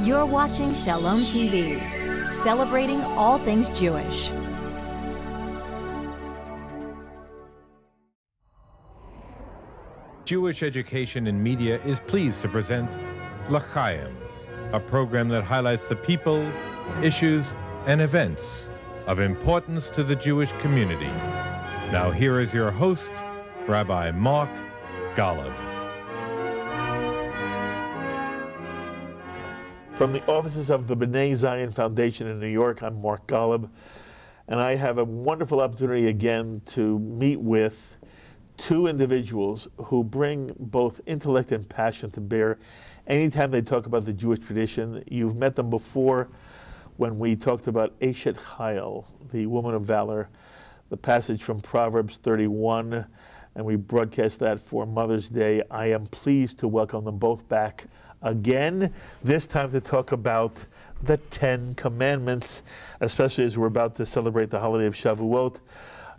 You're watching Shalom TV, celebrating all things Jewish. Jewish Education in Media is pleased to present L'Chaim, a program that highlights the people, issues, and events of importance to the Jewish community. Now here is your host, Rabbi Mark Golub. From the offices of the B'nai Zion Foundation in New York, I'm Mark Golub, and I have a wonderful opportunity again to meet with two individuals who bring both intellect and passion to bear anytime they talk about the Jewish tradition. You've met them before when we talked about Eshet Chayil, the woman of valor, the passage from Proverbs 31, and we broadcast that for Mother's Day. I am pleased to welcome them both back again, this time to talk about the 10 Commandments, especially as we're about to celebrate the holiday of Shavuot.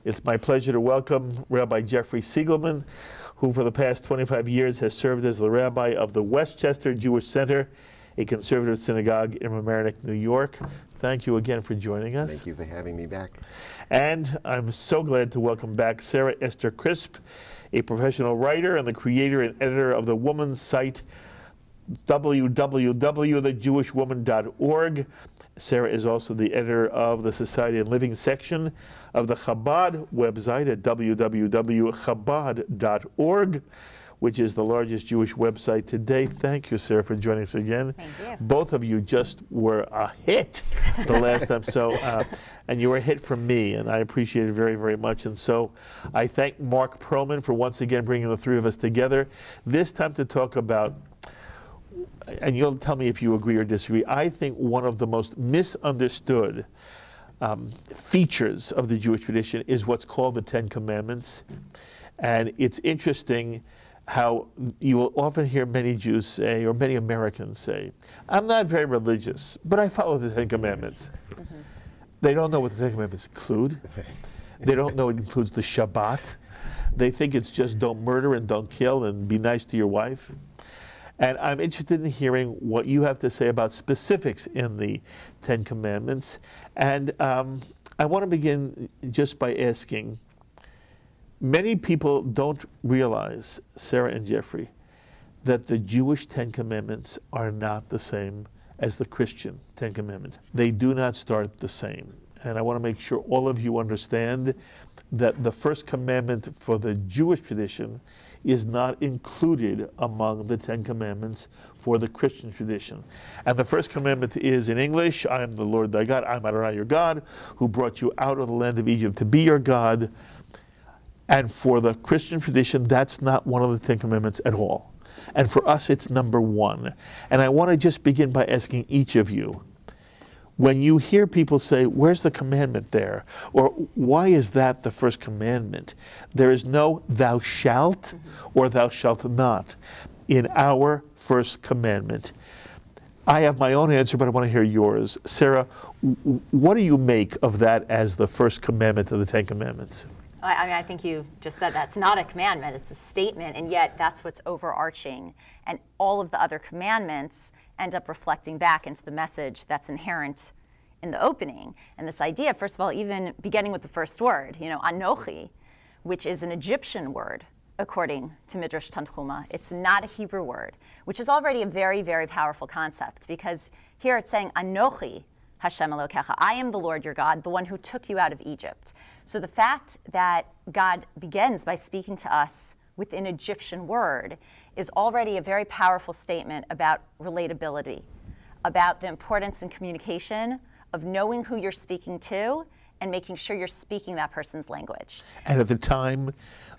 It's my pleasure to welcome Rabbi Jeffrey Segelman, who for the past 25 years has served as the rabbi of the Westchester Jewish Center, a conservative synagogue in Mamaroneck, New York. Thank you again for joining us. Thank you for having me back. And I'm so glad to welcome back Sara Esther Crispe, a professional writer and the creator and editor of the woman's site www.thejewishwoman.org. Sara is also the editor of the Society and Living section of the Chabad website at www.chabad.org, which is the largest Jewish website today. Thank you, Sara, for joining us again. Thank you. Both of you just were a hit the last time, and you were a hit from me, and I appreciate it very, very much. And so I thank Mark Perlman for once again bringing the three of us together, this time to talk about, and you'll tell me if you agree or disagree, I think one of the most misunderstood features of the Jewish tradition is what's called the 10 Commandments. And it's interesting how you will often hear many Jews say, or many Americans say, I'm not very religious, but I follow the 10 Commandments. Mm-hmm. They don't know what the 10 Commandments include. They don't know it includes the Shabbat. They think it's just don't murder and don't kill and be nice to your wife. And I'm interested in hearing what you have to say about specifics in the 10 Commandments. And I want to begin just by asking, many people don't realize, Sara and Jeffrey, that the Jewish 10 Commandments are not the same as the Christian 10 Commandments. They do not start the same. And I want to make sure all of you understand that the first commandment for the Jewish tradition is not included among the 10 Commandments for the Christian tradition. And the first commandment is in English, I am the Lord thy God, I am Adonai your God, who brought you out of the land of Egypt to be your God. And for the Christian tradition, that's not one of the 10 Commandments at all. And for us, it's number one. And I want to just begin by asking each of you, when you hear people say, where's the commandment there? Or why is that the first commandment? There is no thou shalt or thou shalt not in our first commandment. I have my own answer, but I want to hear yours. Sara, what do you make of that as the first commandment of the 10 Commandments? I mean, I think you just said that's not a commandment, it's a statement, and yet that's what's overarching. And all of the other commandments end up reflecting back into the message that's inherent in the opening. And this idea, first of all, even beginning with the first word, Anochi, which is an Egyptian word, according to Midrash Tanchuma. It's not a Hebrew word, which is already a very, very powerful concept, because here it's saying, Anochi, Hashem Elokecha, I am the Lord your God, the one who took you out of Egypt. So the fact that God begins by speaking to us with an Egyptian word is already a very powerful statement about relatability, about the importance in communication of knowing who you're speaking to and making sure you're speaking that person's language. And at the time,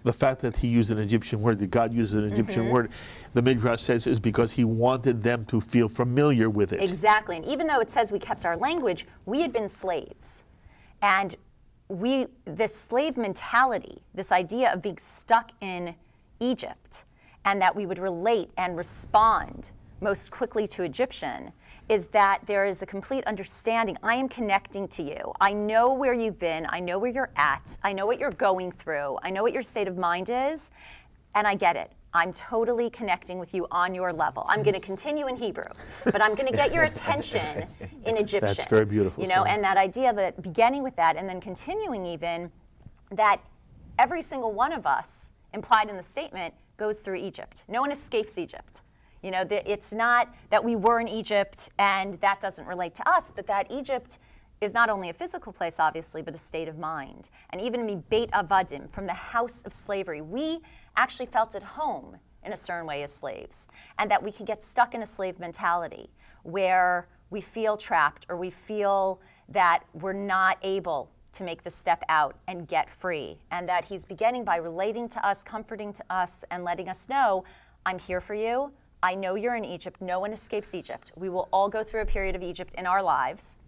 the fact that he used an Egyptian word, that God used an Egyptian word, the Midrash says is because he wanted them to feel familiar with it. Exactly. And even though it says we kept our language, we had been slaves. And this slave mentality, this idea of being stuck in Egypt, and that we would relate and respond most quickly to Egyptian, is that there is a complete understanding. I am connecting to you. I know where you've been. I know where you're at. I know what you're going through. I know what your state of mind is, and I get it. I'm totally connecting with you on your level. I'm going to continue in Hebrew, but I'm going to get your attention in Egyptian. That's very beautiful. You know, and that idea that beginning with that and then continuing even that every single one of us, implied in the statement, goes through Egypt. No one escapes Egypt. You know, it's not that we were in Egypt and that doesn't relate to us, but that Egypt is not only a physical place, obviously, but a state of mind. And even Beit Avadim, from the house of slavery, we actually felt at home in a certain way as slaves, and that we can get stuck in a slave mentality where we feel trapped or we feel that we're not able to make the step out and get free, and that he's beginning by relating to us, comforting to us, and letting us know, I'm here for you. I know you're in Egypt. No one escapes Egypt. We will all go through a period of Egypt in our lives.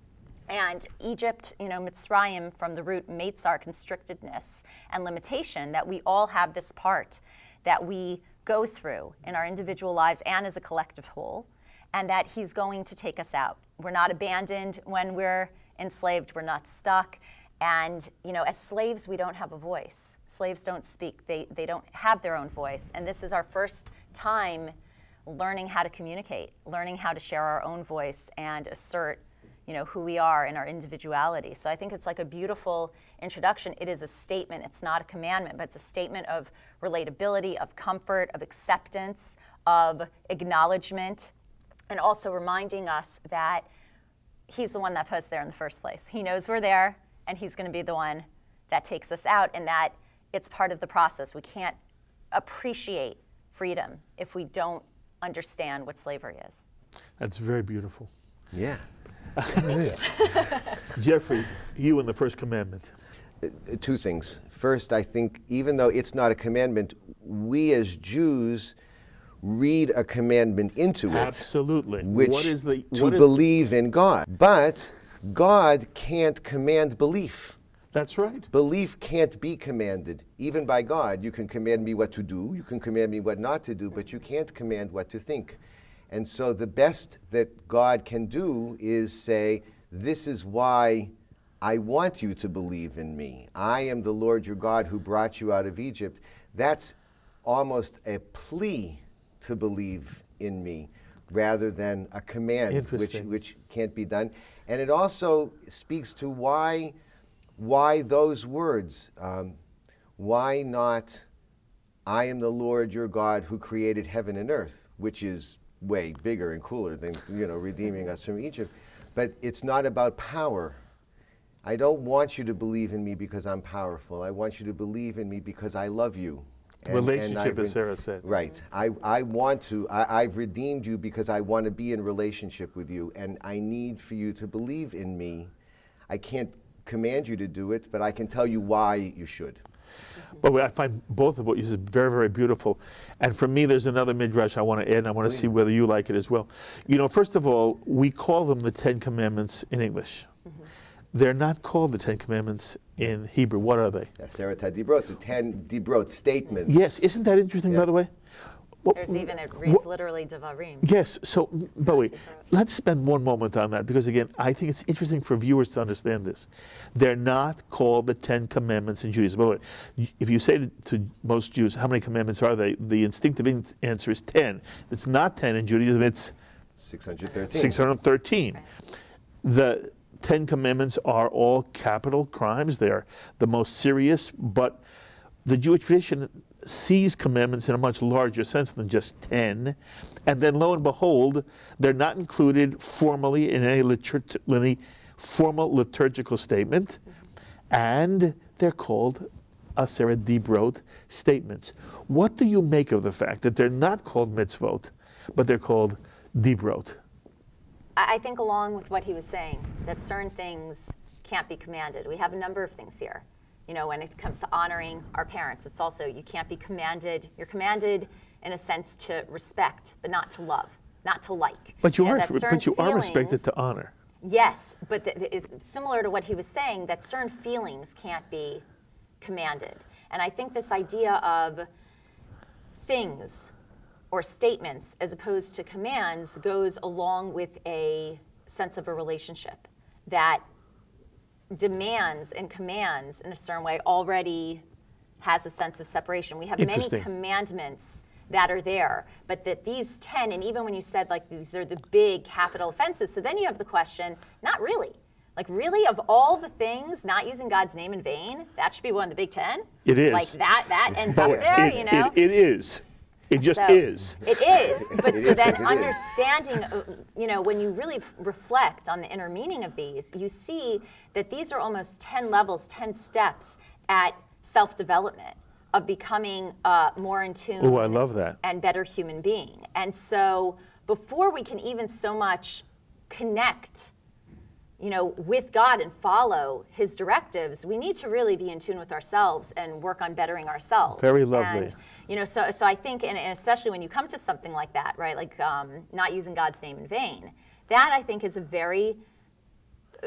And Egypt, you know, Mitzrayim, from the root Meitzar, constrictedness and limitation, that we all have this part that we go through in our individual lives and as a collective whole, and that he's going to take us out. We're not abandoned when we're enslaved. We're not stuck. And, you know, as slaves, we don't have a voice. Slaves don't speak. They don't have their own voice. And this is our first time learning how to communicate, learning how to share our own voice and assert, you know, who we are in our individuality. So I think it's like a beautiful introduction. It is a statement. It's not a commandment, but it's a statement of relatability, of comfort, of acceptance, of acknowledgement, and also reminding us that he's the one that put us there in the first place. He knows we're there, and he's going to be the one that takes us out, and that it's part of the process. We can't appreciate freedom if we don't understand what slavery is. That's very beautiful. Yeah. Jeffrey, you in the first commandment. Two things. First, I think even though it's not a commandment, we as Jews read a commandment into it. Absolutely. Which to believe in God. But God can't command belief. That's right. Belief can't be commanded, even by God. You can command me what to do, you can command me what not to do, but you can't command what to think. And so the best that God can do is say, this is why I want you to believe in me. I am the Lord your God who brought you out of Egypt. That's almost a plea to believe in me rather than a command which can't be done. And it also speaks to why those words. Why not, I am the Lord your God who created heaven and earth, which is way bigger and cooler than, you know, redeeming us from Egypt. But it's not about power. I don't want you to believe in me because I'm powerful. I want you to believe in me because I love you. Relationship, as Sarah said. Right. I've redeemed you because I want to be in relationship with you, and I need for you to believe in me. I can't command you to do it, but I can tell you why you should. But I find both of what you said very, very beautiful. And for me, there's another midrash I want to add, and I want to see whether you like it as well. You know, first of all, we call them the Ten Commandments in English. They're not called the Ten Commandments in Hebrew. What are they? Sarah Dibrot, the 10 Dibrot statements. Yes, isn't that interesting, by the way? Well, there's even, it reads literally Devarim. Yes, so, but wait, let's spend one moment on that, because again, I think it's interesting for viewers to understand this. They're not called the Ten Commandments in Judaism. By the way, if you say to most Jews, how many commandments are they? The instinctive answer is 10. It's not 10 in Judaism, it's 613. 613. Right. The 10 Commandments are all capital crimes. They're the most serious, but the Jewish tradition sees commandments in a much larger sense than just 10. And then lo and behold, they're not included formally in any formal liturgical statement. And they're called Aseret Dibrot statements. What do you make of the fact that they're not called mitzvot, but they're called Dibrot? I think along with what he was saying, that certain things can't be commanded. We have a number of things here. You know, when it comes to honoring our parents, it's also, you can't be commanded. You're commanded, in a sense, to respect, but not to love, not to like. But you are respected to honor. Yes, but similar to what he was saying, that certain feelings can't be commanded. And I think this idea of things or statements as opposed to commands goes along with a sense of a relationship that demands and commands in a certain way already has a sense of separation. We have many commandments that are there, but that these 10, and even when you said like these are the big capital offenses, so then you have the question, not really. Like really, of all the things, not using God's name in vain, that should be one of the big 10? It is. Like that ends up there, you know? It is. It just is. It is. But so then understanding, you know, when you really reflect on the inner meaning of these, you see that these are almost 10 levels, 10 steps at self-development of becoming more in tune. Oh, I love that. And better human being. And so before we can even so much connect, you know, with God and follow his directives, we need to really be in tune with ourselves and work on bettering ourselves. Very lovely. And, you know, so I think, and especially when you come to something like that, right, like not using God's name in vain, that I think is a very,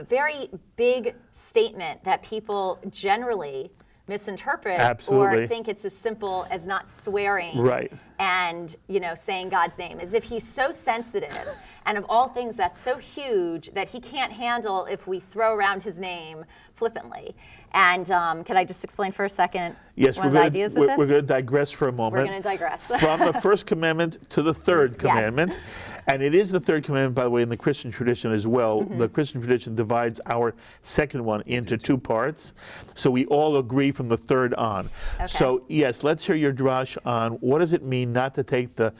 very big statement that people generally misinterpret. Absolutely. Or think it's as simple as not swearing right. and, you know, saying God's name, as if he's so sensitive and of all things that's so huge that he can't handle if we throw around his name flippantly. And can I just explain for a second yes, one of the ideas with this? We're going to digress for a moment. We're going to digress. From the first commandment to the third commandment. Yes. And it is the third commandment, by the way, in the Christian tradition as well. Mm-hmm. The Christian tradition divides our second one into two parts. So we all agree from the third on. Okay. So, yes, let's hear your drash on what does it mean not to take the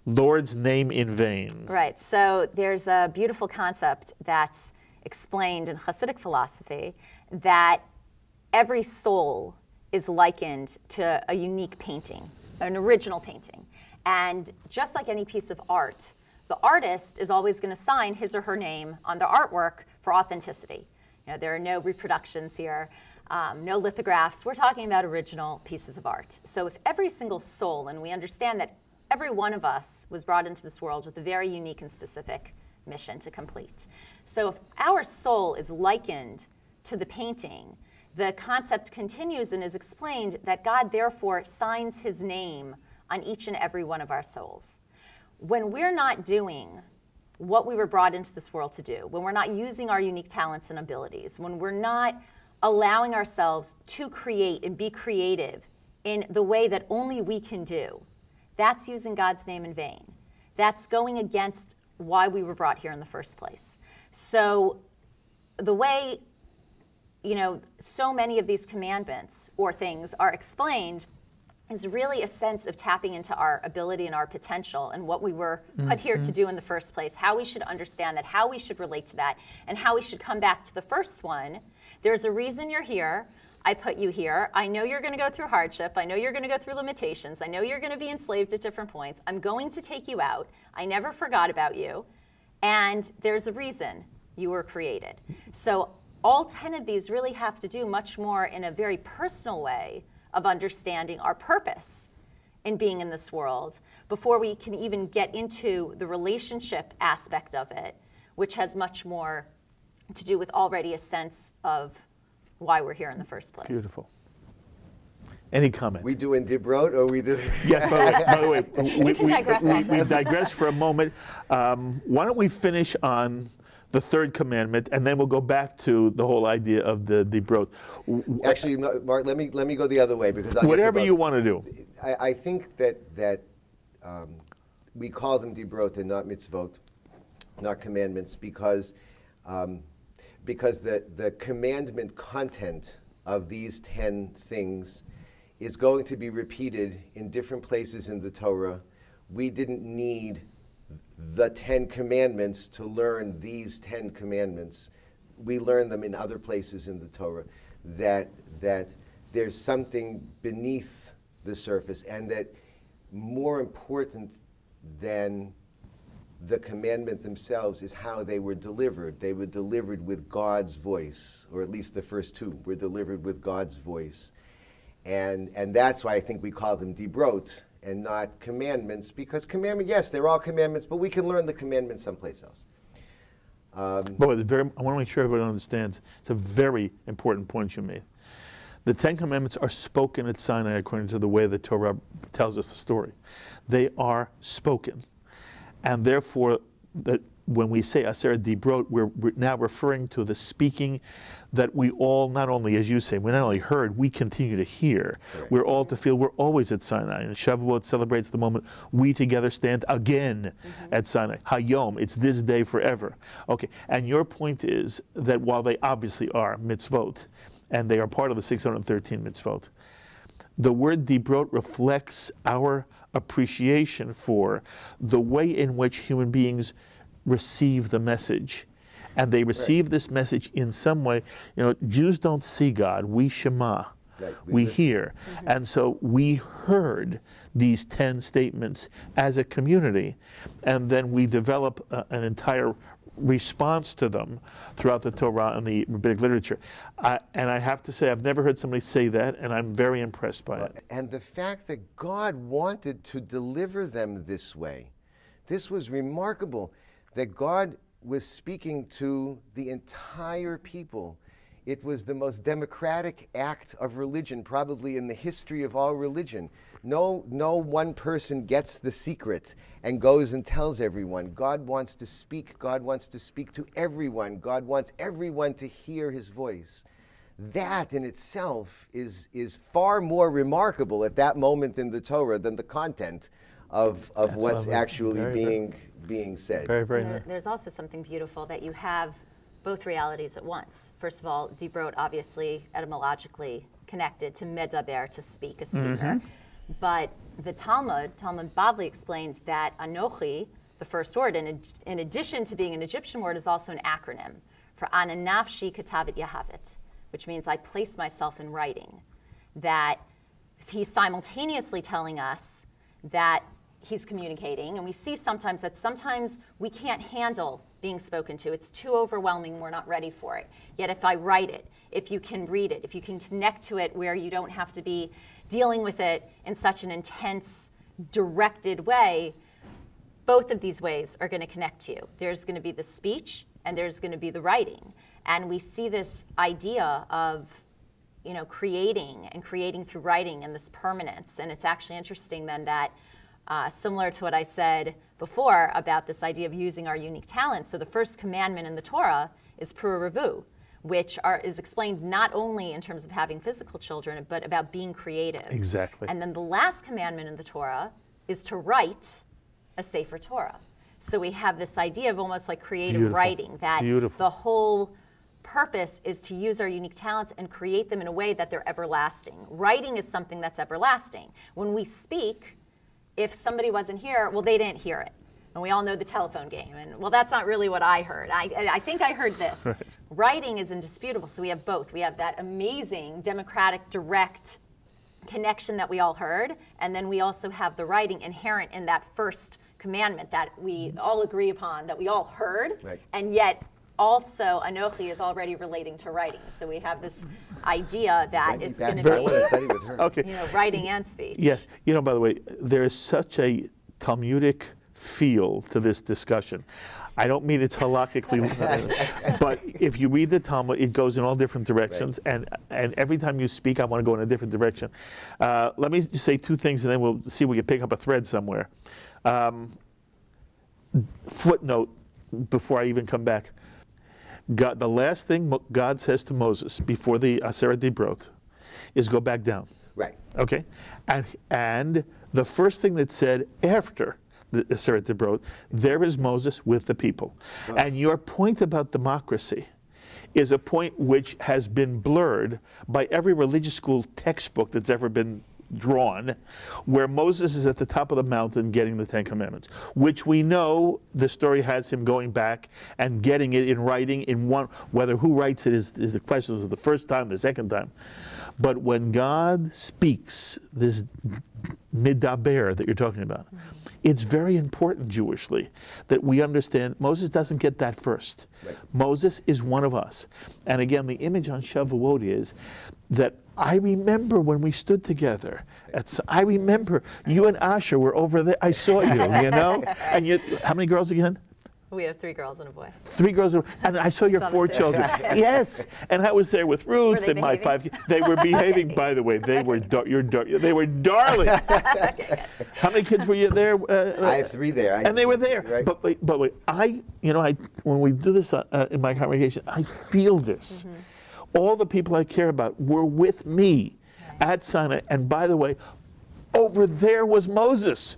Lord's name in vain? Right. So there's a beautiful concept that's explained in Hasidic philosophy that every soul is likened to a unique painting, an original painting. And just like any piece of art, the artist is always going to sign his or her name on the artwork for authenticity. You know, there are no reproductions here, no lithographs. We're talking about original pieces of art. So if every single soul, and we understand that every one of us was brought into this world with a very unique and specific mission to complete. So if our soul is likened to the painting, the concept continues and is explained that God therefore signs his name on each and every one of our souls. When we're not doing what we were brought into this world to do, when we're not using our unique talents and abilities, when we're not allowing ourselves to create and be creative in the way that only we can do, that's using God's name in vain. That's going against why we were brought here in the first place. So the way, you know, so many of these commandments or things are explained is really a sense of tapping into our ability and our potential and what we were put here to do in the first place, how we should understand that, how we should relate to that, and how we should come back to the first one. There's a reason you're here. I put you here. I know you're going to go through hardship. I know you're going to go through limitations. I know you're going to be enslaved at different points. I'm going to take you out. I never forgot about you. And there's a reason you were created. So all 10 of these really have to do much more in a very personal way of understanding our purpose in being in this world before we can even get into the relationship aspect of it, which has much more to do with already a sense of why we're here in the first place. Beautiful. Any comment? We do in Dibrot, or we do? Yes, by the way, we can digress also. We digress for a moment. Why don't we finish on the third commandment, and then we'll go back to the whole idea of the Dibrot. Actually, Mark, let me go the other way, because whatever you want to do. I think that we call them Dibrot and not mitzvot, not commandments, because the commandment content of these 10 things is going to be repeated in different places in the Torah. We didn't need the 10 commandments to learn these 10 commandments. We learn them in other places in the Torah, that there's something beneath the surface, and that more important than the commandment themselves is how they were delivered. They were delivered with God's voice, or at least the first two were delivered with God's voice. And that's why I think we call them Dibrot and not commandments, because commandment, yes, they're all commandments, but we can learn the commandments someplace else. But I want to make sure everyone understands, it's a very important point you made. The 10 commandments are spoken at Sinai according to the way the Torah tells us the story. They are spoken. And therefore, when we say Aseret Dibrot, we're now referring to the speaking that we all, not only, as you say, we not only heard, we continue to hear. Right. We're all to feel we're always at Sinai. And Shavuot celebrates the moment we together stand again at Sinai. Hayom, it's this day forever. Okay, and your point is that while they obviously are mitzvot, and they are part of the 613 mitzvot, the word Dibrot reflects our appreciation for the way in which human beings receive the message. And they receive this message in some way. You know, Jews don't see God, we shema, we hear. And so we heard these 10 statements as a community, and then we develop an entire response to them throughout the Torah and the rabbinic literature. And I have to say, I've never heard somebody say that, and I'm very impressed by it. And the fact that God wanted to deliver them this way, this was remarkable, that God was speaking to the entire people. It was the most democratic act of religion, probably in the history of all religion. No one person gets the secret and goes and tells everyone. God wants to speak. God wants to speak to everyone. God wants everyone to hear his voice. That in itself is far more remarkable at that moment in the Torah than the content of what's actually being said. Very nice. There's also something beautiful that you have both realities at once. First of all, Dibrot obviously etymologically connected to medaber, to speak, a speaker. But the Talmud Bavli explains that Anochi, the first word, in addition to being an Egyptian word, is also an acronym for Ana Nafshi Katavit Yahavit, which means I place myself in writing. That he's simultaneously telling us that he's communicating, and we see sometimes that sometimes we can't handle being spoken to. It's too overwhelming, we're not ready for it. Yet if I write it, if you can read it, if you can connect to it where you don't have to be dealing with it in such an intense, directed way, both of these ways are going to connect to you. There's going to be the speech and there's going to be the writing. And we see this idea of, you know, creating through writing and this permanence. And it's actually interesting then that similar to what I said before about this idea of using our unique talents. So the first commandment in the Torah is Pura Revu, which is explained not only in terms of having physical children, but about being creative. Exactly. And then the last commandment in the Torah is to write a Sefer Torah. So we have this idea of almost like creative writing, that the whole purpose is to use our unique talents and create them in a way that they're everlasting. Writing is something that's everlasting. When we speak, if somebody wasn't here, well, they didn't hear it. And we all know the telephone game. And, well, that's not really what I heard. I think I heard this. Right. Writing is indisputable. So we have both. We have that amazing, democratic, direct connection that we all heard. And then we also have the writing inherent in that first commandment that we all agree upon, that we all heard. Right. And yet, also, Anochi is already relating to writing. So we have this idea that it's going to be, you know, writing and speech. Yes. You know, by the way, there is such a Talmudic feel to this discussion. I don't mean it's halakhically, but if you read the Talmud, it goes in all different directions, and every time you speak, I want to go in a different direction. Let me just say two things, and then we'll see if we can pick up a thread somewhere. Footnote, before I even come back. God, the last thing God says to Moses before the Aseret Dibrot is go back down. Right. Okay? And the first thing that's said after the Aseret Dibrot, there is Moses with the people. Oh. And your point about democracy is a point which has been blurred by every religious school textbook that's ever been drawn, where Moses is at the top of the mountain getting the Ten Commandments, which we know the story has him going back and getting it in writing in one, whether who writes it is the question of the first time, the second time. But when God speaks, this midaber that you're talking about, it's very important Jewishly that we understand Moses doesn't get that first. Right. Moses is one of us. And again, the image on Shavuot is that I remember when we stood together. I remember you and Asher were over there. I saw you, you know? And you, how many girls again? We have 3 girls and a boy. 3 girls, and I saw your 4 children. Yes, and I was there with Ruth Were they and my behaving? 5 kids. They were behaving, by the way. They were they were darling. How many kids were you there? I have 3 there. And they were there. Right. But wait, when we do this in my congregation, I feel this. All the people I care about were with me at Sinai. And by the way, over there was Moses,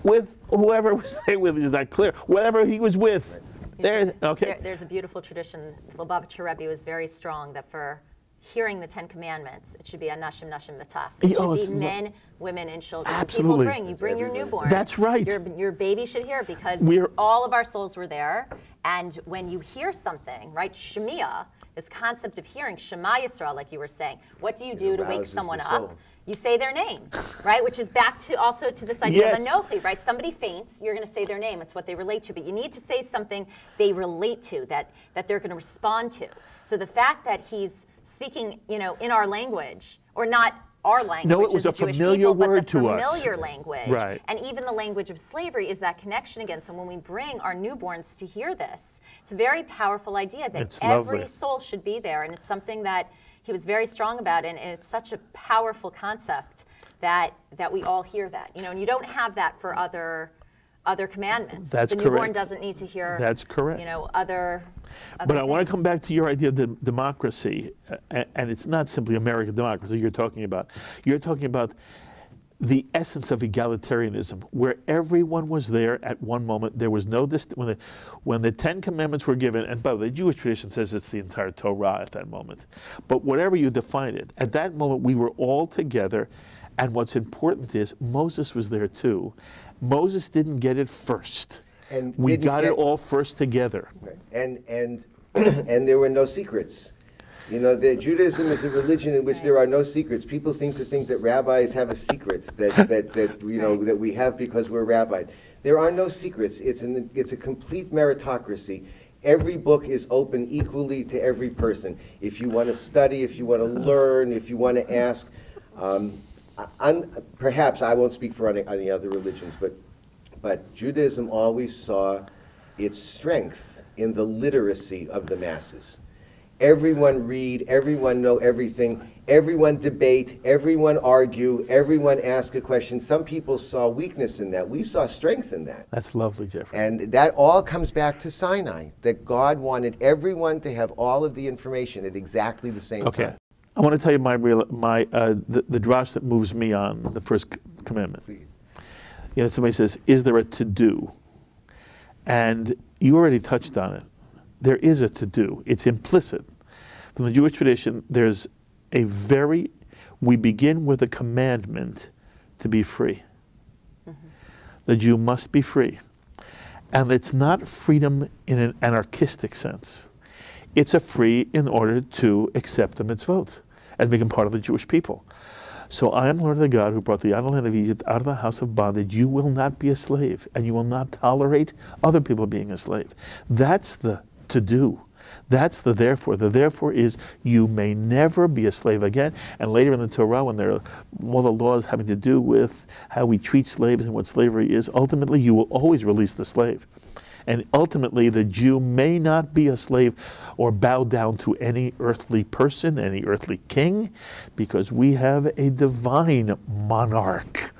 with whoever was there with. Is that clear? Whatever he was with. There. Okay. There's a beautiful tradition. The Lubavitcher Rebbe was very strong that for hearing the 10 Commandments, it should be anashim, nashim, v'taf. It should be men, women, and children. Absolutely. You bring your newborn. That's right. Your baby should hear it because all of our souls were there. And when you hear something, right, Shemiah, this concept of hearing, Shema Yisrael, like you were saying, what do you do to wake someone up? You say their name, right? Which is back to also to this idea of anochi, right? Somebody faints, you're going to say their name. It's what they relate to. But you need to say something they relate to, that they're going to respond to. So the fact that he's speaking, in our language, or not our language, no, it was a familiar word to us. Familiar language, right? And even the language of slavery is that connection again. So when we bring our newborns to hear this, it's a very powerful idea that every soul should be there, and it's something that he was very strong about, and it's such a powerful concept that we all hear that, and you don't have that for other commandments. That's the correct. newborn doesn't need to hear. That's correct. Other but I want to things. come back to your idea of democracy, and it's not simply American democracy you're talking about. You're talking about the essence of egalitarianism, where everyone was there at one moment. There was no when the 10 Commandments were given, and by the way, the Jewish tradition says it's the entire Torah at that moment. But whatever you define it, at that moment we were all together, and what's important is Moses was there too. Moses didn't get it first. And we got it all first together. Right. And there were no secrets. Judaism is a religion in which there are no secrets. People seem to think that rabbis have a secrets that we have because we're rabbis. There are no secrets. It's a complete meritocracy. Every book is open equally to every person. If you want to study, if you want to learn, if you want to ask, perhaps I won't speak for any other religions, but Judaism always saw its strength in the literacy of the masses. Everyone read, everyone know everything, everyone debate, everyone argue, everyone ask a question. Some people saw weakness in that. We saw strength in that. That's lovely, Jeffrey. And that all comes back to Sinai, that God wanted everyone to have all of the information at exactly the same time. I want to tell you the drash that moves me on the first commandment. Please. Somebody says, is there a to-do? And you already touched on it. There is a to-do. It's implicit. From the Jewish tradition, there's we begin with a commandment to be free. Mm-hmm. The Jew must be free. And it's not freedom in an anarchistic sense. It's a free in order to accept the mitzvot and become part of the Jewish people. So I am Lord the God who brought thee out of the land of Egypt, out of the house of bondage. You will not be a slave, and you will not tolerate other people being a slave. That's the to-do. That's the therefore. The therefore is you may never be a slave again. And later in the Torah, when there are all the laws having to do with how we treat slaves and what slavery is, ultimately you will always release the slave. And ultimately, the Jew may not be a slave or bow down to any earthly person, any earthly king, because we have a divine monarch.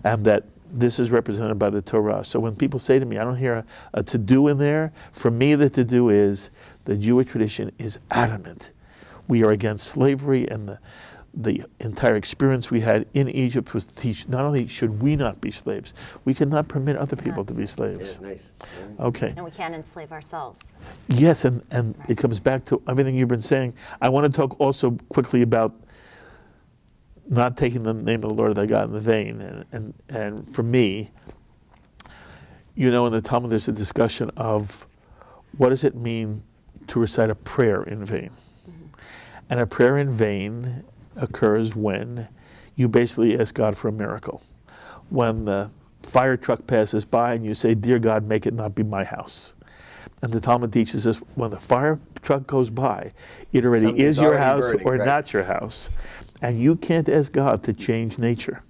And that this is represented by the Torah. So when people say to me, I don't hear a to-do in there, for me the to-do is the Jewish tradition is adamant. We are against slavery, and the entire experience we had in Egypt was to teach not only should we not be slaves, we cannot permit other people to be slaves. Yeah, nice. Okay. And we can't enslave ourselves. Yes, and it comes back to everything you've been saying. I want to talk also quickly about not taking the name of the Lord thy God in vain. And for me, in the Talmud there's a discussion of what does it mean to recite a prayer in vain. Mm-hmm. And a prayer in vain occurs when you basically ask God for a miracle. When the fire truck passes by and you say, dear God, make it not be my house. And the Talmud teaches us when the fire truck goes by, it already is your house or not your house. And you can't ask God to change nature.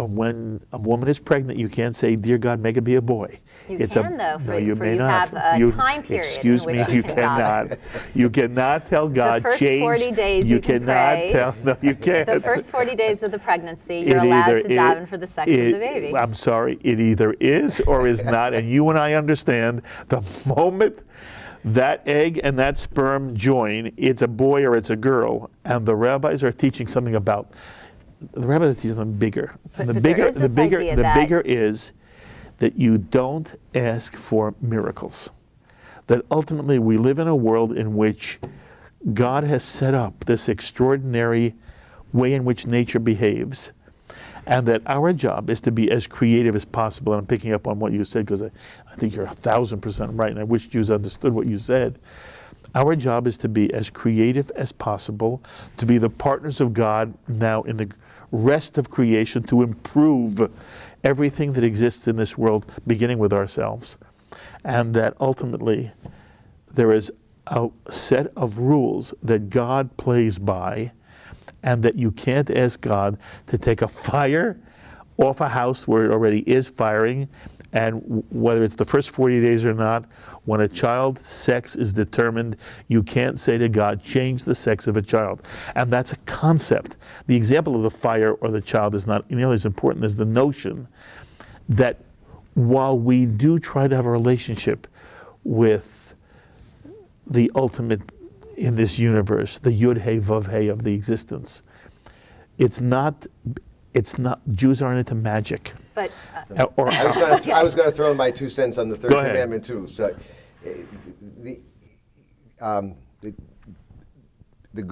when a woman is pregnant, you can't say, "Dear God, make it be a boy." You can, though, no, you may you not. have a time period Excuse in me, which you can cannot. die. You cannot tell God, The first change. 40 days you can cannot pray. tell. No, you can't. The first 40 days of the pregnancy, you're allowed to daven for the sex of the baby. I'm sorry, it either is or is not, and you and I understand the moment that egg and that sperm join, it's a boy or it's a girl, and the rabbis are teaching something about. The rabbis are teaching them bigger. And the bigger is that you don't ask for miracles. That ultimately we live in a world in which God has set up this extraordinary way in which nature behaves, and that our job is to be as creative as possible. And I'm picking up on what you said, because I think you're 1,000% right, and I wish Jews understood what you said. Our job is to be as creative as possible, to be the partners of God now in the rest of creation, to improve everything that exists in this world, beginning with ourselves. And that ultimately there is a set of rules that God plays by, and that you can't ask God to take a fire off a house where it already is firing, and whether it's the first 40 days or not, when a child's sex is determined, you can't say to God, change the sex of a child. And that's a concept. The example of the fire or the child is not nearly as important as the notion that while we do try to have a relationship with the ultimate in this universe, the Yud He Vav He of the existence, it's not, Jews aren't into magic. But I was going to throw in my 2 cents on the third commandment too. So,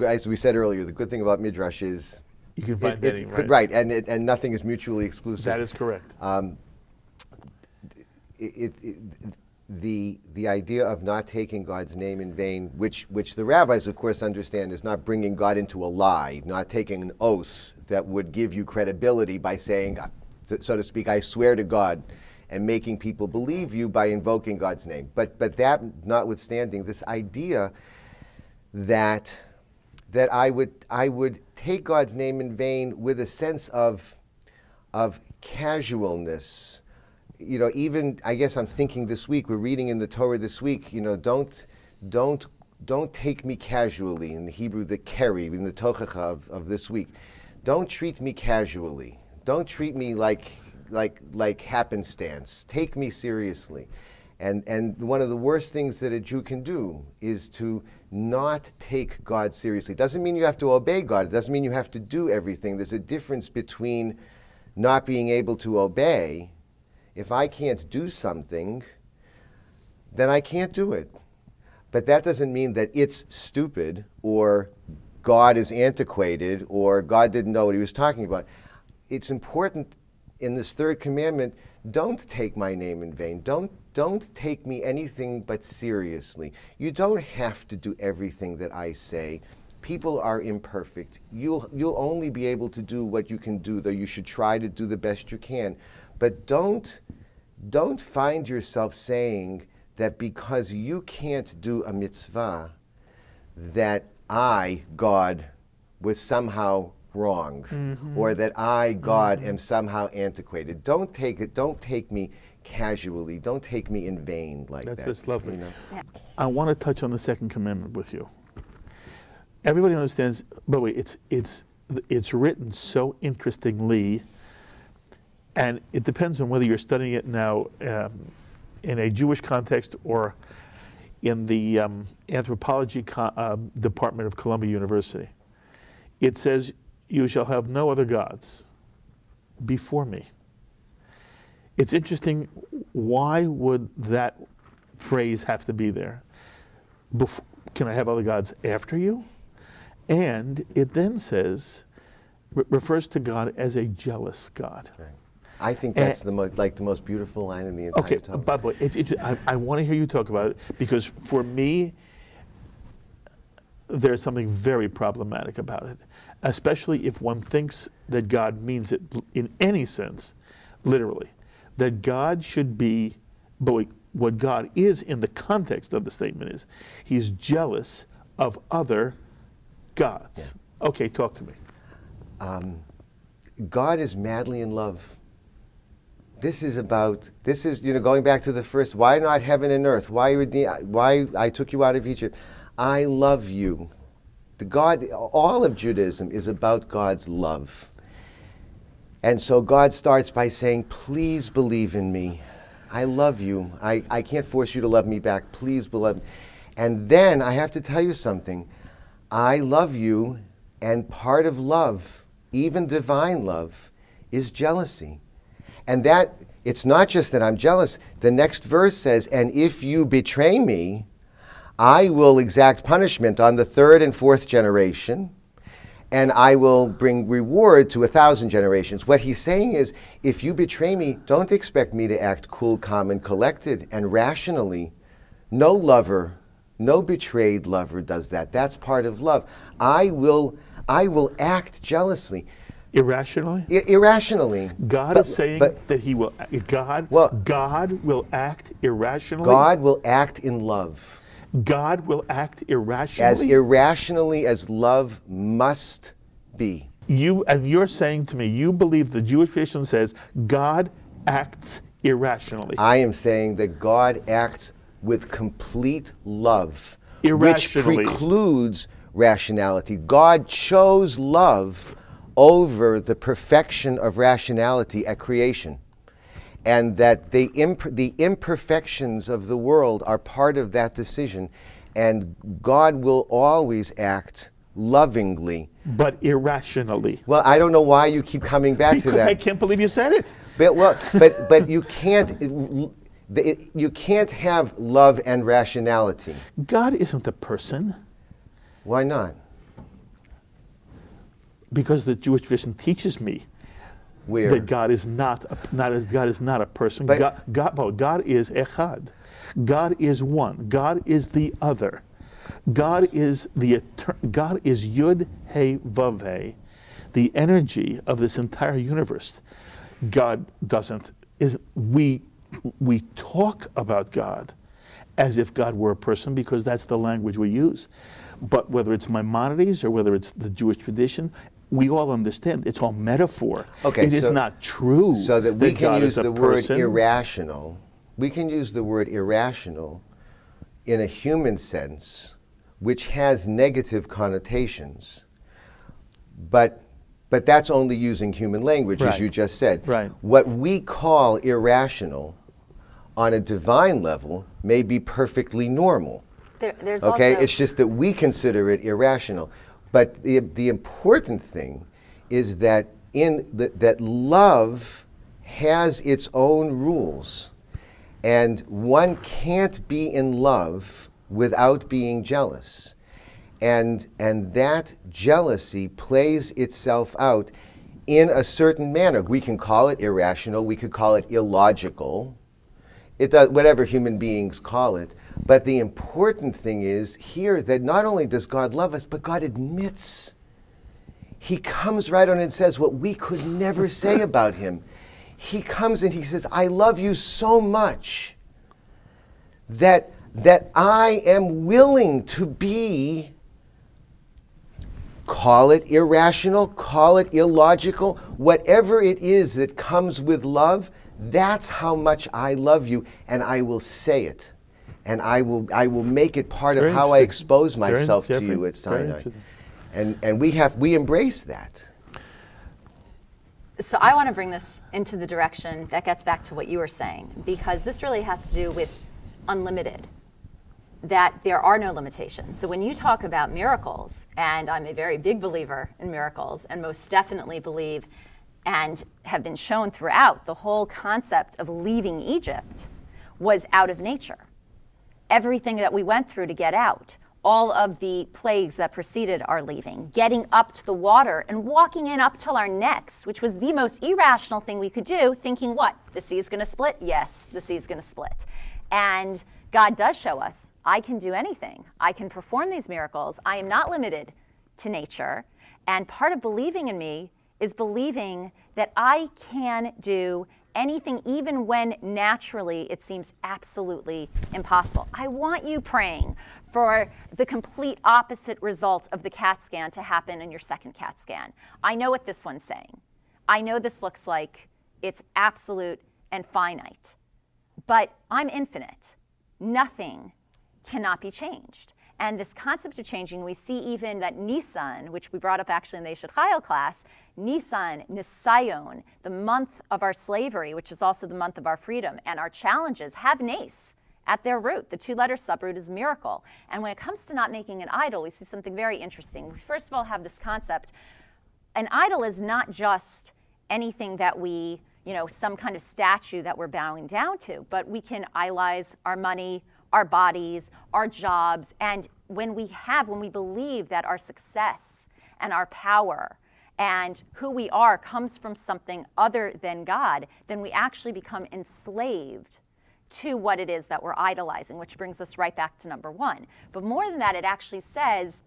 as we said earlier, the good thing about Midrash is you can find any, right? Right, and nothing is mutually exclusive. That is correct. The idea of not taking God's name in vain, which the rabbis, of course, understand is not bringing God into a lie, not taking an oath that would give you credibility by saying, so to speak, I swear to God, and making people believe you by invoking God's name. But that notwithstanding, this idea that I would take God's name in vain with a sense of casualness. You know, even I guess I'm thinking this week, we're reading in the Torah this week, you know, don't take me casually, in the Hebrew, the keri, in the tochacha of this week. Don't treat me casually. Don't treat me like happenstance. Take me seriously. And one of the worst things that a Jew can do is to not take God seriously. It doesn't mean you have to obey God. It doesn't mean you have to do everything. There's a difference between not being able to obey. If I can't do something, then I can't do it. But that doesn't mean that it's stupid, or God is antiquated, or God didn't know what he was talking about. It's important in this third commandment, don't take my name in vain. Don't take me anything but seriously. You don't have to do everything that I say. People are imperfect. You'll only be able to do what you can do, though you should try to do the best you can. But don't find yourself saying that because you can't do a mitzvah, that I, God, was somehow wrong, or that I, God, am somehow antiquated. Don't take me casually. Don't take me in vain like that. That's lovely. You know? Yeah. I want to touch on the second commandment with you. Everybody understands, by the way, it's written so interestingly, and it depends on whether you're studying it now in a Jewish context or in the anthropology department of Columbia University. It says, you shall have no other gods before me. It's interesting, why would that phrase have to be there? Can I have other gods after you? And it then says, refers to God as a jealous God. Right. I think that's the most beautiful line in the entire Torah. By the way, I want to hear you talk about it, because for me, there's something very problematic about it, especially if one thinks that God means it in any sense, literally, that God should be, but what God is in the context of the statement is, he's jealous of other gods. Yeah. Okay, talk to me. God is madly in love. This is, going back to the first, why not heaven and earth? Why I took you out of Egypt? I love you. All of Judaism is about God's love. And so God starts by saying, please believe in me. I love you. I can't force you to love me back. Please believe. And then I have to tell you something. I love you, and part of love, even divine love, is jealousy. And that, it's not just that I'm jealous. The next verse says, and if you betray me, I will exact punishment on the 3rd and 4th generation, and I will bring reward to 1,000 generations. What he's saying is, if you betray me, don't expect me to act cool, calm, and collected and rationally. No lover, no betrayed lover does that. That's part of love. I will act jealously. Irrationally? Irrationally. God is saying that he will, God will act irrationally? God will act in love. God will act irrationally? As irrationally as love must be. You're saying to me, you believe the Jewish tradition says God acts irrationally. I am saying that God acts with complete love, which Irrationally. precludes rationality. God chose love over the perfection of rationality at creation. And that the imperfections of the world are part of that decision. And God will always act lovingly. But irrationally. Well, I don't know why you keep coming back to that. Because I can't believe you said it. But you can't have love and rationality. God isn't a person. Why not? Because the Jewish tradition teaches me that God is not a person. But God is echad. God is one. God is the other. God is Yud He Vav He, the energy of this entire universe. God doesn't. We talk about God as if God were a person because that's the language we use. But whether it's Maimonides or whether it's the Jewish tradition, we all understand it's all metaphor. Okay, it is not true. So that we can use the word person. irrational. We can use the word irrational in a human sense, which has negative connotations. But that's only using human language, as you just said. Right. What we call irrational on a divine level may be perfectly normal. There's okay, also, it's just that we consider it irrational. But the important thing is that that love has its own rules, and one can't be in love without being jealous, and that jealousy plays itself out in a certain manner. We can call it irrational. We could call it illogical. It does, whatever human beings call it. But the important thing is here that not only does God love us, but God admits. He comes right on and says what we could never say about him. He comes and he says, I love you so much that I am willing to be, call it irrational, call it illogical, whatever it is that comes with love, that's how much I love you, and I will say it. And I will make it part of how I expose myself to you at Sinai. And we embrace that. So I want to bring this into the direction that gets back to what you were saying, because this really has to do with unlimited, that there are no limitations. So when you talk about miracles, and I'm a very big believer in miracles, and most definitely believe and have been shown throughout, the whole concept of leaving Egypt was out of nature. Everything that we went through to get out, all of the plagues that preceded our leaving, getting up to the water and walking in up till our necks, which was the most irrational thing we could do, thinking what? The sea is going to split? Yes, the sea is going to split. And God does show us, I can do anything. I can perform these miracles. I am not limited to nature. And part of believing in me is believing that I can do anything, even when naturally it seems absolutely impossible. I want you praying for the complete opposite result of the CAT scan to happen in your second CAT scan. I know what this one's saying. I know this looks like it's absolute and finite, but I'm infinite. Nothing cannot be changed. And this concept of changing, we see even that Nisan, which we brought up actually in the Eshet Chayil class, Nisan, Nisayon, the month of our slavery, which is also the month of our freedom, and our challenges have Nes at their root. The two-letter subroot is miracle. And when it comes to not making an idol, we see something very interesting. We first of all have this concept. An idol is not just anything that we, some kind of statue that we're bowing down to, but we can idolize our money, our bodies, our jobs, and when we believe that our success and our power and who we are comes from something other than God, then we actually become enslaved to what it is that we're idolizing, which brings us right back to number one. But more than that, it actually says,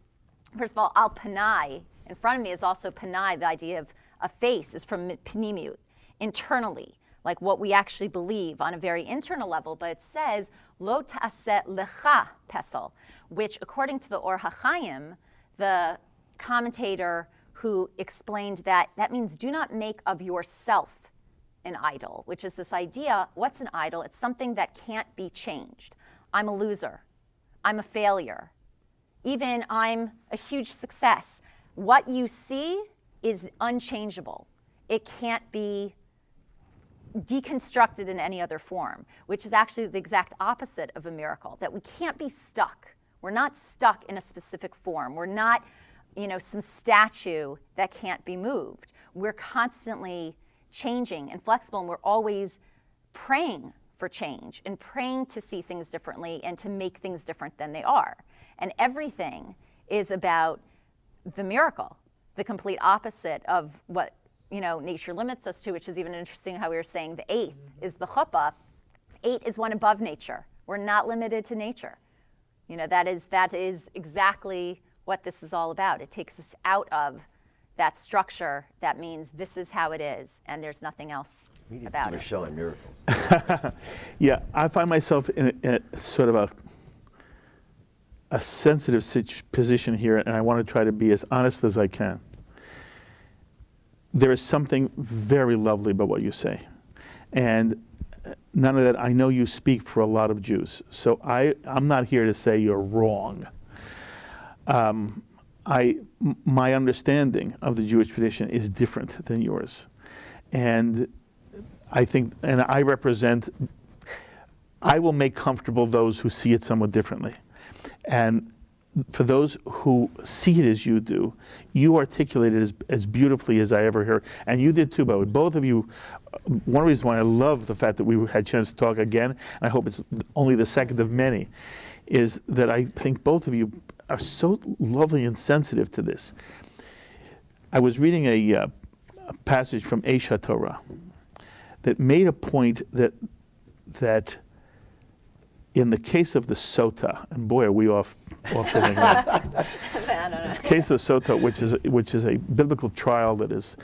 first of all, al panai, in front of me is also panai, the idea of a face is from pnimiut, internally, like what we actually believe on a very internal level, but it says, lo ta'aseh lecha pesel, which according to the Or HaChaim, the commentator who explained that means do not make of yourself an idol, which is this idea, what's an idol? It's something that can't be changed. I'm a loser. I'm a failure. Even I'm a huge success. What you see is unchangeable. It can't be deconstructed in any other form, which is actually the exact opposite of a miracle, that we can't be stuck. We're not stuck in a specific form. We're not, some statue that can't be moved. We're constantly changing and flexible, and we're always praying for change and praying to see things differently and to make things different than they are. And everything is about the miracle, the complete opposite of what nature limits us to, which is even interesting how we were saying the eighth is the chuppah. 8 is one above nature. We're not limited to nature. That is exactly what this is all about. It takes us out of that structure that means this is how it is, and there's nothing else about it. Show on miracles. Yeah, I find myself in a sort of a sensitive position here, and I want to try to be as honest as I can. There is something very lovely about what you say, and none of that. I know you speak for a lot of Jews, so I'm not here to say you're wrong. My understanding of the Jewish tradition is different than yours. And I think, and I will make comfortable those who see it somewhat differently. And for those who see it as you do, you articulate it as beautifully as I ever heard. And you did too, by the way. Both of you, one reason why I love the fact that we had a chance to talk again, and I hope it's only the second of many, is that I think both of you are so lovely and sensitive to this. I was reading a passage from Eshet Torah that made a point that in the case of the sota, and boy, are we off the thing. I don't know. The case of the sota, which is a biblical trial that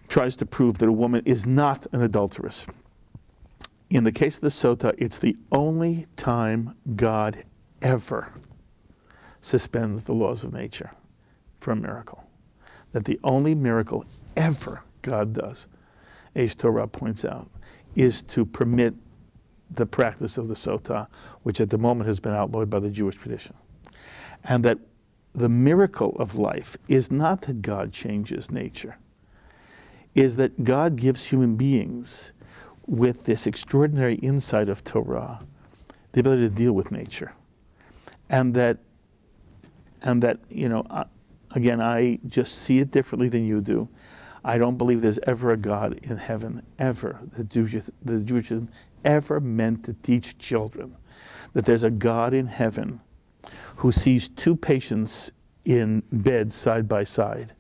tries to prove that a woman is not an adulteress. In the case of the sota, it's the only time God ever suspends the laws of nature for a miracle. That the only miracle ever God does, Eshet Torah points out, is to permit the practice of the sota, which at the moment has been outlawed by the Jewish tradition. And that the miracle of life is not that God changes nature, is that God gives human beings with this extraordinary insight of Torah, the ability to deal with nature. And that, again, I just see it differently than you do. I don't believe there's ever a God in heaven, ever, the Jewish ever meant to teach children that there's a God in heaven who sees two patients in bed side by side,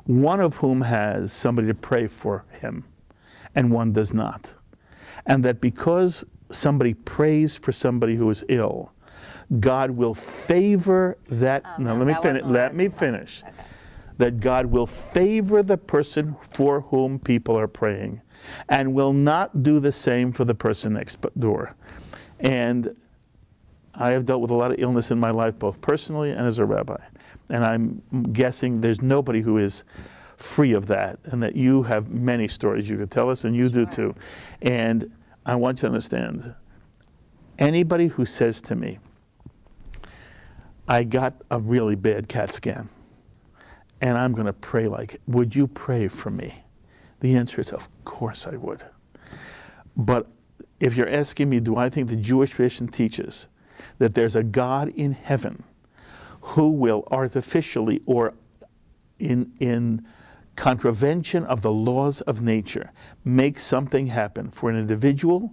one of whom has somebody to pray for him, and one does not. And that because somebody prays for somebody who is ill, God will favor that. Let me finish. Okay. That God will favor the person for whom people are praying and will not do the same for the person next door. And I have dealt with a lot of illness in my life, both personally and as a rabbi. And I'm guessing there's nobody who is free of that, and that you have many stories you could tell us, and you do too. And I want you to understand, anybody who says to me, I got a really bad CAT scan, and I'm going to pray like, would you pray for me? The answer is, of course I would. But if you're asking me, do I think the Jewish tradition teaches that there's a God in heaven who will artificially or in contravention of the laws of nature make something happen for an individual?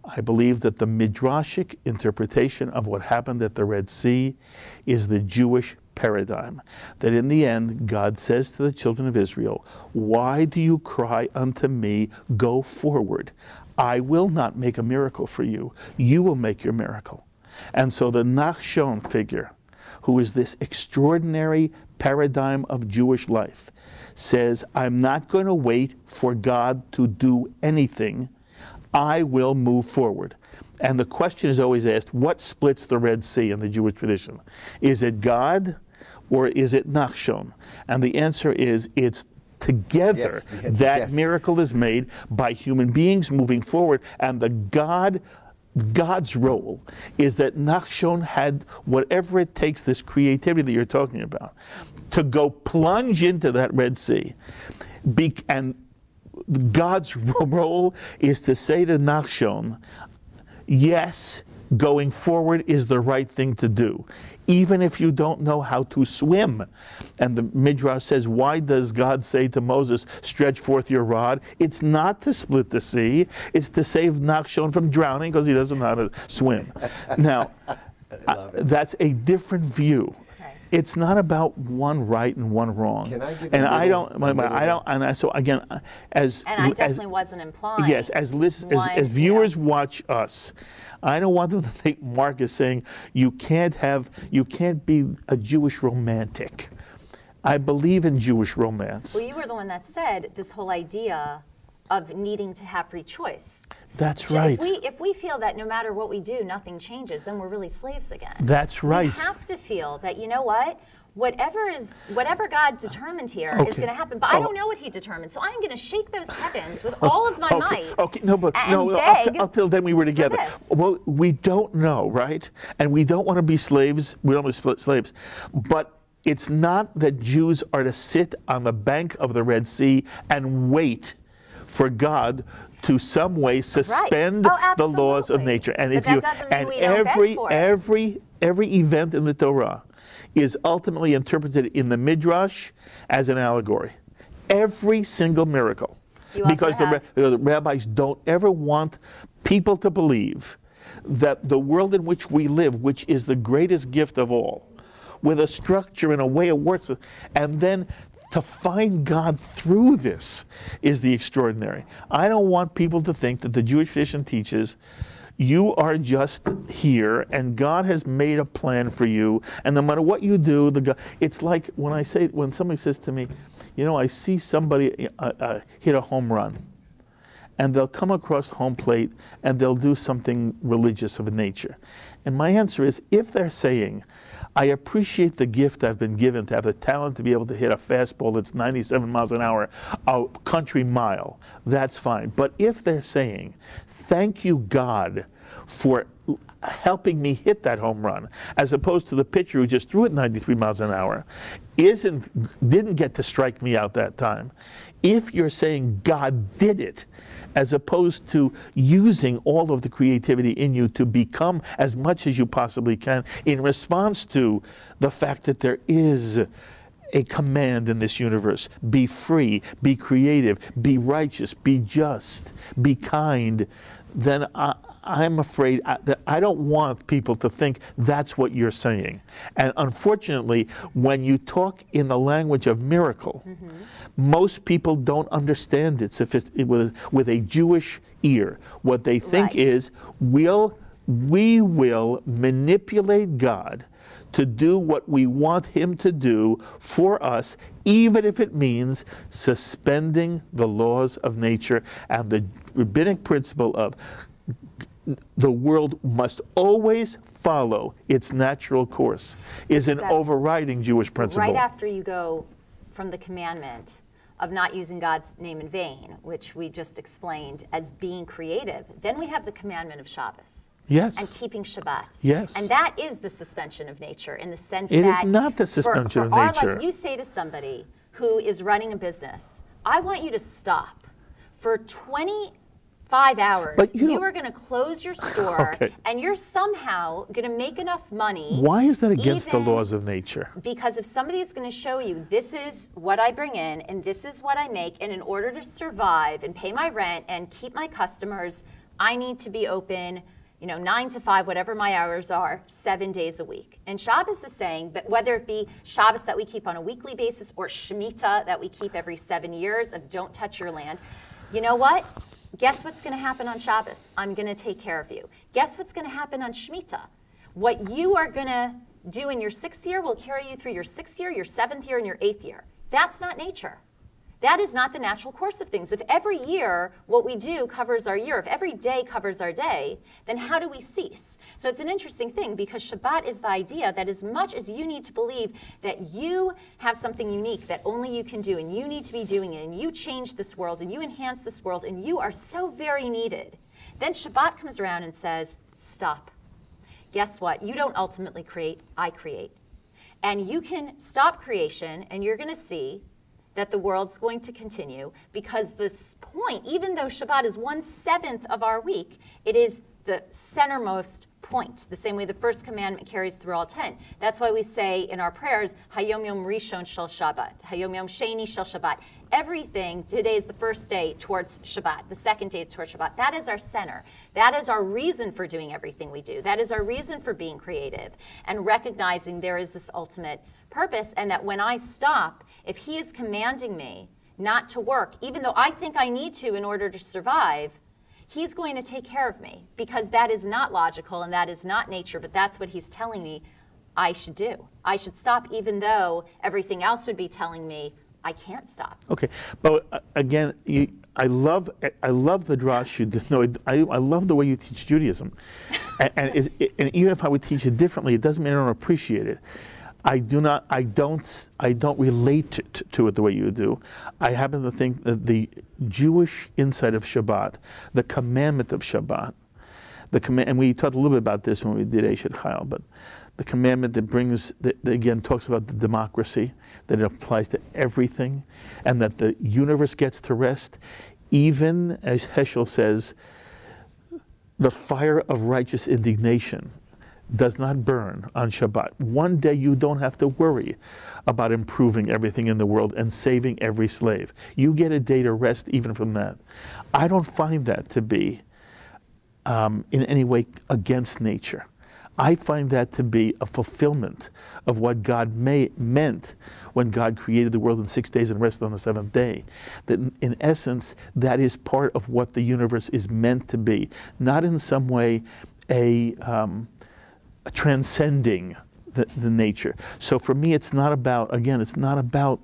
I believe that the midrashic interpretation of what happened at the Red Sea is the Jewish paradigm. That in the end, God says to the children of Israel, why do you cry unto me, go forward? I will not make a miracle for you. You will make your miracle. And so the Nachshon figure, who is this extraordinary paradigm of Jewish life, says, I'm not going to wait for God to do anything. I will move forward. And the question is always asked, what splits the Red Sea in the Jewish tradition? Is it God or is it Nachshon? And the answer is, it's together. That miracle is made by human beings moving forward. And God's role is that Nachshon had whatever it takes, this creativity that you're talking about, to go plunge into that Red Sea. And God's role is to say to Nachshon, yes, going forward is the right thing to do, even if you don't know how to swim. And the Midrash says, why does God say to Moses, stretch forth your rod? It's not to split the sea, it's to save Nachshon from drowning because he doesn't know how to swim. Now, that's a different view. It's not about one right and one wrong. Can I give and you I don't, so again, and I definitely wasn't implying. Yes, as viewers watch us, I don't want them to think Mark is saying you can't be a Jewish romantic. I believe in Jewish romance. Well, you were the one that said this whole idea of needing to have free choice. That's right. If we feel that no matter what we do, nothing changes, then we're really slaves again. That's right. We have to feel that, you know what? Whatever God determined here is going to happen. But I don't know what He determined, so I'm going to shake those heavens with all of my might. Okay, no, but until then we were together. Well, we don't know, right? And we don't want to be slaves. We don't want to split slaves. But it's not that Jews are to sit on the bank of the Red Sea and wait for God to some way suspend the laws of nature. And but that doesn't mean we don't beg for it. every event in the Torah is ultimately interpreted in the Midrash as an allegory. Every single miracle. Because the rabbis don't ever want people to believe that the world in which we live, which is the greatest gift of all, with a structure and a way it works, and then to find God through this is the extraordinary. I don't want people to think that the Jewish tradition teaches you are just here and God has made a plan for you, and no matter what you do, it's like when somebody says to me, you know, I see somebody hit a home run, and they'll come across home plate and they'll do something religious of a nature. And my answer is, if they're saying, I appreciate the gift I've been given to have the talent to be able to hit a fastball that's 97 miles an hour, a country mile, that's fine. But if they're saying, thank you, God, for helping me hit that home run, as opposed to the pitcher who just threw it 93 miles an hour, didn't get to strike me out that time. If you're saying God did it, as opposed to using all of the creativity in you to become as much as you possibly can in response to the fact that there is a command in this universe. Be free, be creative, be righteous, be just, be kind. Then I'm afraid that I don't want people to think that's what you're saying. And unfortunately, when you talk in the language of miracle, most people don't understand it with a Jewish ear. What they think is, we will manipulate God to do what we want Him to do for us, even if it means suspending the laws of nature. And the rabbinic principle of the world must always follow its natural course is an overriding Jewish principle. Right after you go from the commandment of not using God's name in vain, which we just explained as being creative. Then we have the commandment of Shabbos. Yes. And keeping Shabbat. Yes. And that is the suspension of nature in the sense It that is not the suspension of our nature. life, you say to somebody who is running a business, I want you to stop for 25 hours. But you are going to close your store Okay. and you're somehow going to make enough money. Why is that against the even laws of nature? Because if somebody is going to show you, this is what I bring in and this is what I make, and in order to survive and pay my rent and keep my customers, I need to be open 9 to 5, whatever my hours are, 7 days a week. And Shabbos is saying that whether it be Shabbos that we keep on a weekly basis or Shemitah that we keep every 7 years of don't touch your land, you know what? Guess what's going to happen on Shabbos? I'm going to take care of you. Guess what's going to happen on Shemitah? What you are going to do in your 6th year will carry you through your 6th year, your 7th year, and your 8th year. That's not nature. That is not the natural course of things. If every year what we do covers our year, if every day covers our day, then how do we cease? So it's an interesting thing because Shabbat is the idea that as much as you need to believe that you have something unique that only you can do and you need to be doing it and you change this world and you enhance this world and you are so very needed, then Shabbat comes around and says, stop. Guess what? You don't ultimately create, I create. And you can stop creation and you're going to see that the world's going to continue because this point, even though Shabbat is 1/7 of our week, it is the centermost point, the same way the first commandment carries through all 10. That's why we say in our prayers, Hayom Yom Rishon Shel Shabbat, Hayom Yom Sheni Shel Shabbat. Everything, today is the first day towards Shabbat, the second day towards Shabbat. That is our center. That is our reason for doing everything we do. That is our reason for being creative and recognizing there is this ultimate purpose, and that when I stop, if he is commanding me not to work, even though I think I need to in order to survive, he's going to take care of me because that is not logical and that is not nature, but that's what he's telling me I should do. I should stop even though everything else would be telling me I can't stop. Okay, but again, I love the drash you did. No, I love the way you teach Judaism, and even if I would teach it differently, it doesn't mean I don't appreciate it. I don't relate to it the way you do. I happen to think that the Jewish insight of Shabbat, the commandment of Shabbat, and we talked a little bit about this when we did Eshet Chayil, but the commandment that again talks about the democracy, that it applies to everything, and that the universe gets to rest, even as Heschel says, the fire of righteous indignation does not burn on Shabbat. One day you don't have to worry about improving everything in the world and saving every slave. You get a day to rest even from that. I don't find that to be in any way against nature. I find that to be a fulfillment of what God meant when God created the world in 6 days and rested on the 7th day. That in essence, that is part of what the universe is meant to be. Not in some way transcending the nature. So for me, it's not about, again, it's not about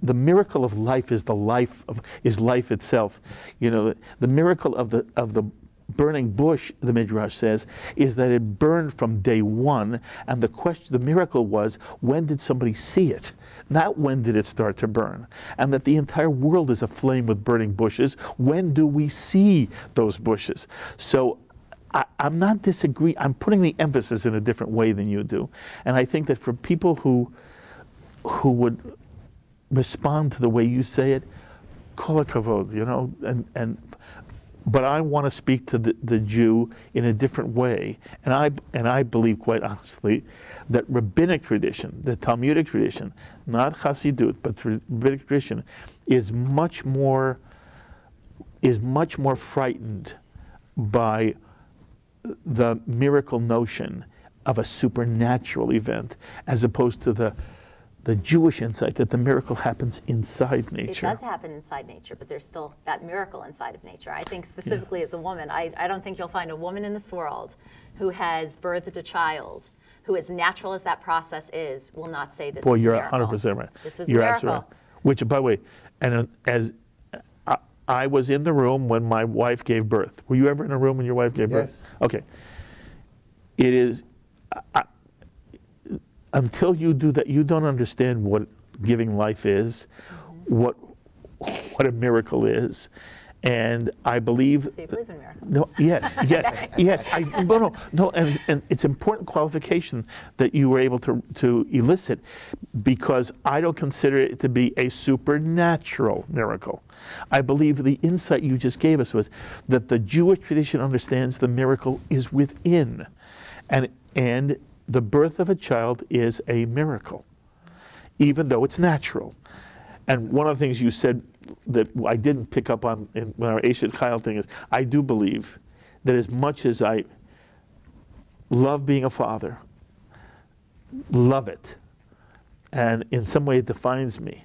the miracle of life is life itself. You know, the miracle of the burning bush, the Midrash says, is that it burned from day one, and the miracle was, when did somebody see it? Not when did it start to burn. And that the entire world is aflame with burning bushes. When do we see those bushes? So I'm not disagreeing. I'm putting the emphasis in a different way than you do. And I think that for people who would respond to the way you say it, kol hakavod, you know, but I want to speak to the Jew in a different way. And I believe, quite honestly, that rabbinic tradition, the Talmudic tradition, not Hasidut, but rabbinic tradition, is much more frightened by the miracle notion of a supernatural event, as opposed to the Jewish insight that the miracle happens inside nature. It does happen inside nature, but there's still that miracle inside of nature. I think specifically as a woman, I don't think you'll find a woman in this world who has birthed a child who, as natural as that process is, will not say this is a miracle. Boy, you're 100% right. This was a miracle. Absolutely right. Which, by the way, and as I was in the room when my wife gave birth. Were you ever in a room when your wife gave birth? Yes. Okay. It is, until you do that, you don't understand what giving life is, what a miracle is. And I believe. So you believe in miracles? No, yes, yes. No, and it's important qualification that you were able to elicit, because I don't consider it to be a supernatural miracle. I believe the insight you just gave us was that the Jewish tradition understands the miracle is within, and the birth of a child is a miracle, even though it's natural. And one of the things you said that I didn't pick up on in our Eshet Chayil thing is, I do believe that as much as I love being a father, love it, and in some way it defines me,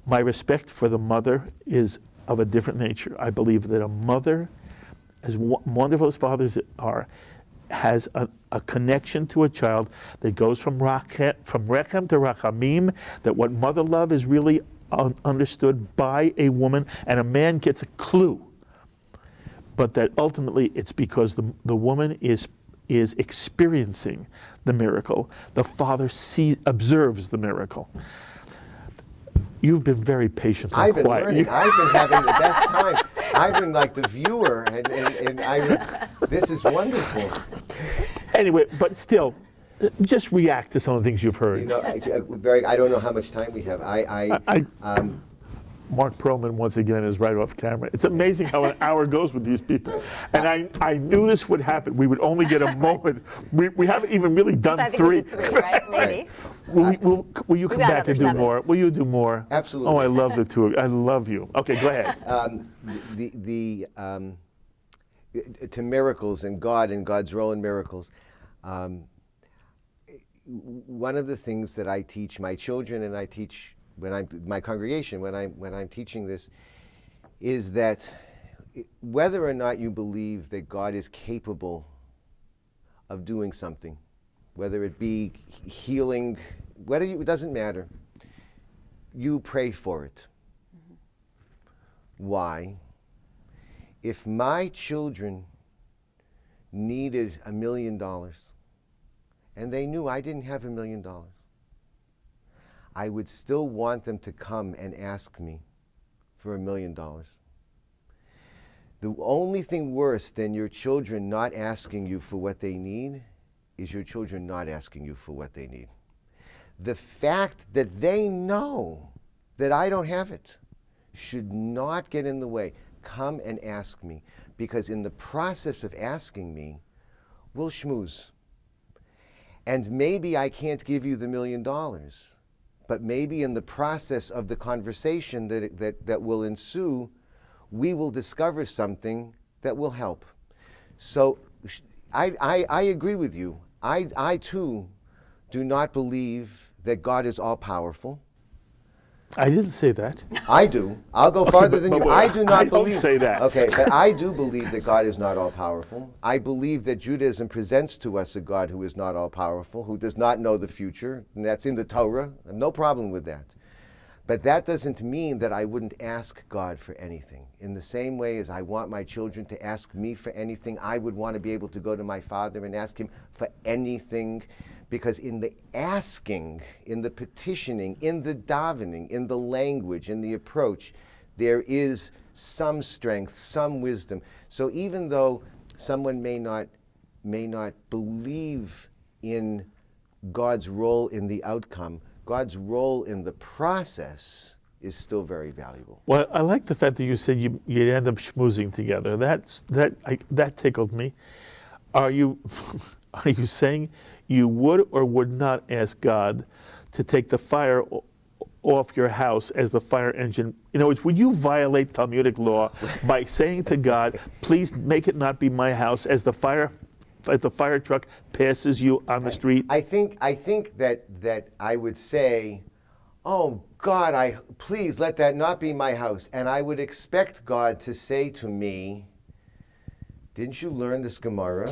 my respect for the mother is of a different nature. I believe that a mother, as wonderful as fathers are, has a connection to a child that goes from rechem to rachamim, that what mother love is really understood by a woman, and a man gets a clue. But that ultimately it's because the woman is experiencing the miracle. The father observes the miracle. You've been very patient and I've been quiet. learning. I've been having the best time. I've been like the viewer, and this is wonderful. Anyway, but still, just react to some of the things you've heard. You know, I don't know how much time we have. Mark Perlman, once again, is right off camera. It's amazing how an hour goes with these people. And I knew this would happen. We would only get a moment. We haven't even really done three. We did three, right? Maybe. Will you come back and do 7. more? Will you do more? Absolutely. Oh, I love the two. I love you. Okay, go ahead. To miracles and God and God's role in miracles. One of the things that I teach my children, and I teach my congregation when I'm teaching this, is that whether or not you believe that God is capable of doing something, whether it be healing, it doesn't matter. You pray for it. Mm-hmm. Why? If my children needed $1 million, and they knew I didn't have $1 million, I would still want them to come and ask me for $1 million. The only thing worse than your children not asking you for what they need is your children not asking you for what they need. The fact that they know that I don't have it should not get in the way. Come and ask me, because in the process of asking me, we'll schmooze. And maybe I can't give you the $1 million, but maybe in the process of the conversation that will ensue, we will discover something that will help. So I agree with you. I too do not believe that God is all-powerful. I didn't say that. I do. I'll go farther than you. I do not believe. Don't say that. Okay, but I do believe that God is not all-powerful. I believe that Judaism presents to us a God who is not all-powerful, who does not know the future, and that's in the Torah. I have no problem with that. But that doesn't mean that I wouldn't ask God for anything. In the same way as I want my children to ask me for anything, I would want to be able to go to my Father and ask him for anything. Because in the asking, in the petitioning, in the davening, in the language, in the approach, there is some strength, some wisdom. So even though someone may not believe in God's role in the outcome, God's role in the process is still very valuable. Well, I like the fact that you said you'd end up schmoozing together. That tickled me. Are you saying you would or would not ask God to take the fire off your house as the fire engine? In other words, would you violate Talmudic law by saying to God, please make it not be my house as the fire truck passes you on the street? I think that I would say, oh God, please let that not be my house. And I would expect God to say to me, didn't you learn this Gemara?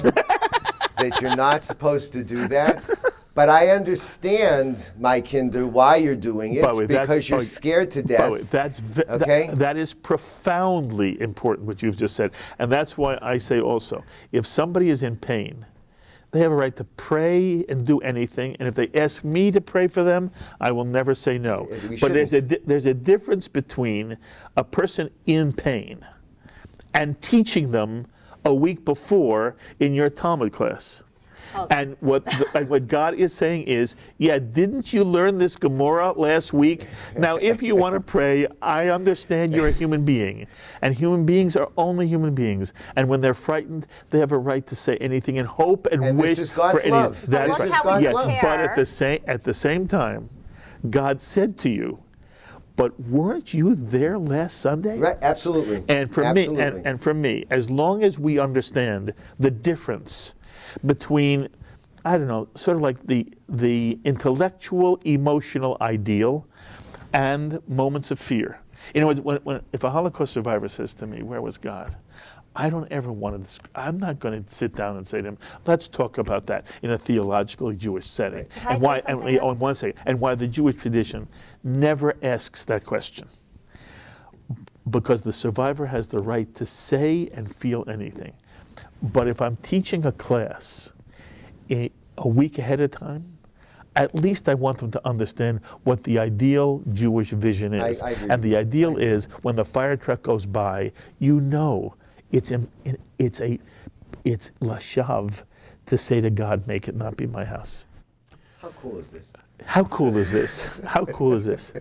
That you're not supposed to do that? But I understand, my kinder, why you're doing it, because you're scared to death. That is profoundly important, what you've just said. And that's why I say also, if somebody is in pain, They have a right to pray and do anything, and if they ask me to pray for them, I will never say no. But there's a difference between a person in pain and teaching them a week before in your Talmud class. And what God is saying is, yeah, didn't you learn this Gemara last week? Now, if you want to pray, I understand you're a human being. And human beings are only human beings. And when they're frightened, they have a right to say anything and hope and wish this is God's for love. anything. That's This is God's yes, love. but at the same time, God said to you, but weren't you there last Sunday? Right, absolutely. And for absolutely. me, and for me, as long as we understand the difference between, I don't know, sort of like the intellectual, emotional ideal and moments of fear. You know, if a Holocaust survivor says to me, "Where was God?" I don't ever want to, I'm not going to sit down and say to him, let's talk about that in a theologically Jewish setting. And why, and why the Jewish tradition never asks that question. Because the survivor has the right to say and feel anything. But if I'm teaching a class a week ahead of time, at least I want them to understand what the ideal Jewish vision is. I agree. And the ideal is when the fire truck goes by, you know it's lashav to say to God, make it not be my house. How cool is this? How cool is this? How cool is this?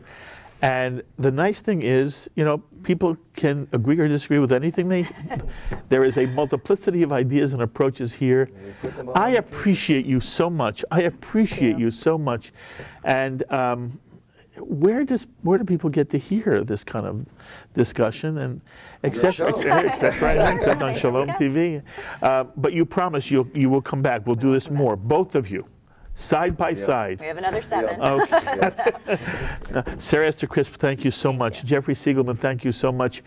And the nice thing is, you know, people can agree or disagree with anything. There is a multiplicity of ideas and approaches here. I appreciate you so much. I appreciate you so much. And where do people get to hear this kind of discussion? And except on Shalom TV. But you promise you will come back. We'll do this more, both of you. Side by side. We have another 7. Okay. Sara Esther Crispe, thank you so much. Jeffrey Segelman, thank you so much.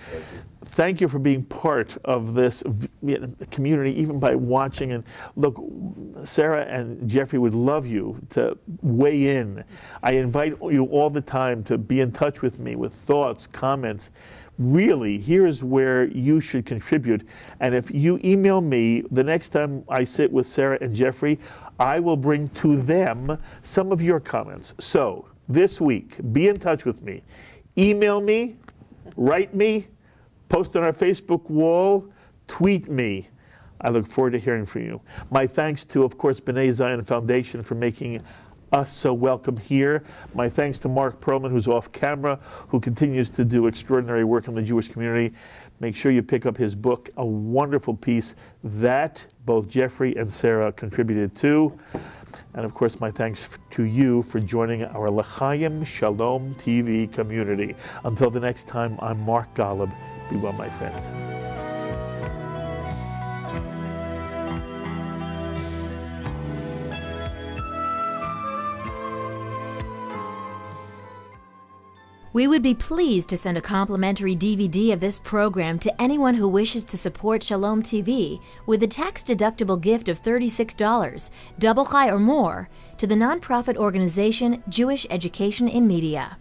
Thank you for being part of this community, even by watching. And look, Sara and Jeffrey would love you to weigh in. I invite you all the time to be in touch with me with thoughts, comments. Really, here's where you should contribute. And if you email me, the next time I sit with Sara and Jeffrey, I will bring to them some of your comments. So, this week, be in touch with me. Email me, write me, post on our Facebook wall, tweet me. I look forward to hearing from you. My thanks to, of course, B'nai Zion Foundation for making us so welcome here. My thanks to Mark Perlman, who's off camera, who continues to do extraordinary work in the Jewish community. Make sure you pick up his book, a wonderful piece that both Jeffrey and Sara contributed to. And of course, my thanks to you for joining our L'chaim Shalom TV community. Until the next time, I'm Mark Golub. Be well, my friends. We would be pleased to send a complimentary DVD of this program to anyone who wishes to support Shalom TV with a tax-deductible gift of $36, double chai or more, to the nonprofit organization Jewish Education in Media.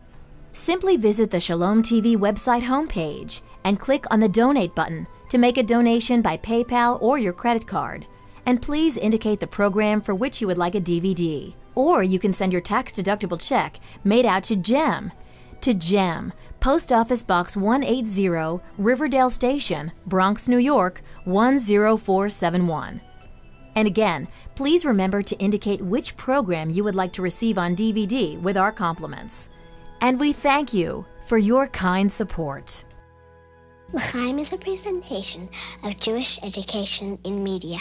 Simply visit the Shalom TV website homepage and click on the Donate button to make a donation by PayPal or your credit card. And please indicate the program for which you would like a DVD. Or you can send your tax-deductible check made out to GEM, Post Office Box 180, Riverdale Station, Bronx, New York, 10471. And again, please remember to indicate which program you would like to receive on DVD with our compliments. And we thank you for your kind support. L'chaim is a presentation of Jewish Education in Media.